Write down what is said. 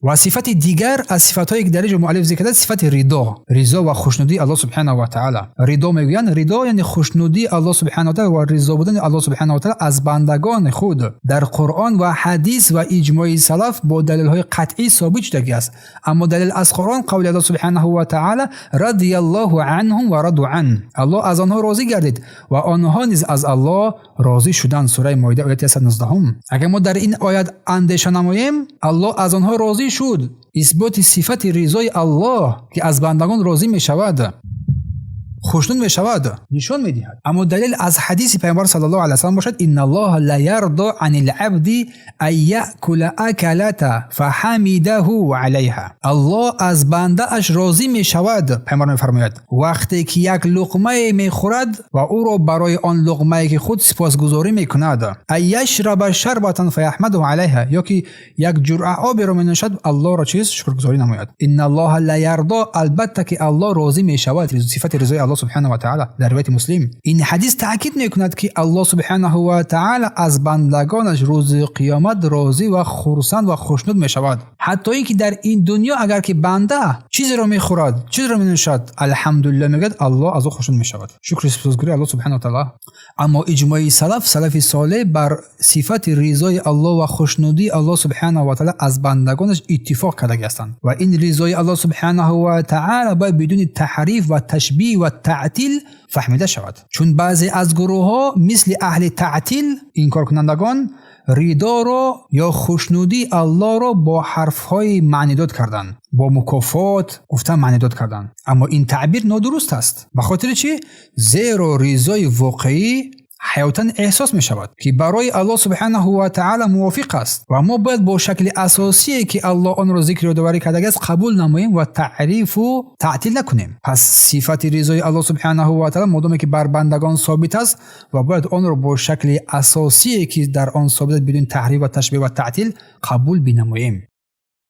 و صفت دیگر از صفات‌هایی که در اینجا مؤلف ذکر کرده صفت رضا و خوشنودی الله سبحانه و تعالی. رضا میگویند رضا یعنی خوشنودی الله سبحانه و تعالی و رضا بودن الله سبحانه و تعالی از بندگان خود. در قرآن و حدیث و اجماع سلف با دلیل‌های قطعی ثابت شده است. اما دلیل از قرآن قول الله سبحانه و تعالی رضی الله عنهم و رضوا عنه، الله از آنها راضی گردید و آنها نیز از الله راضی شدند. سوره مائده آیه 119. اگر ما در این آیت اندیشه نماییم الله از آنها راضی شد، اثبات صفت رضای الله که از بندگان راضی می شود، خوشنود می شود نشان می دهد. اما دلیل از حدیث پیامبر صلی الله علیه و سلم باشد ان الله لا یرضى عن العبد ان یاکل اکلة فحمده علیها، الله از بنده اش راضی می شود. پیامبر می فرماید وقتی که یک لقمه می خورد و او را برای آن لقمه که خود سپاسگزاری می کند، ایشرب شربة فیحمده علیها، یا که یک جرعه آب را می نوشد الله را شکرگزاری نماید. ان الله لا یرضى، البته که الله راضی می شود. صفت رضای الله سبحانه و تعالی در روایت مسلم. این حدیث تاکید میکند که الله سبحانه و تعالی از بندگانش روز قیامت راضی و خرسند و خوشنود می شود. حتی اینکه در این دنیا اگر که بنده چیزی را میخورد، چیزی را مینوشد، الحمدلله میگد، الله از او خوشنود می شود. شکر سپاسگزاری الله سبحانه و تعالی. اما اجماع سلف صالح بر صفت رضای الله و خوشنودی الله سبحانه و تعالی از بندگانش اتفاق کرده هستند و این رضای الله سبحانه و تعالی باید بدون تحریف و تشبیه و تعطیل فهمیده شود. چون بعضی از گروه ها مثل اهل تعطیل، انکار کنندگان، رضا را یا خوشنودی الله را با حرفهای معنی داد کردند، با مکافات گفتن معنی داد کردند. اما این تعبیر نادرست است. به خاطر چی؟ زیرا رضای واقعی حیاتاً احساس می شود که برای الله سبحانه و تعالی موافق است و ما باید با شکل اساسی که الله آن را ذکر و داوری کرده است قبول نماییم و تعریف و تعطیل نکنیم. پس صفت رضای الله سبحانه و تعالی مادامی که بر بندگان ثابت است و باید آن را با شکل اساسی که در آن ثابت بدون تحریف و تشبیه و تعطیل قبول بنماییم.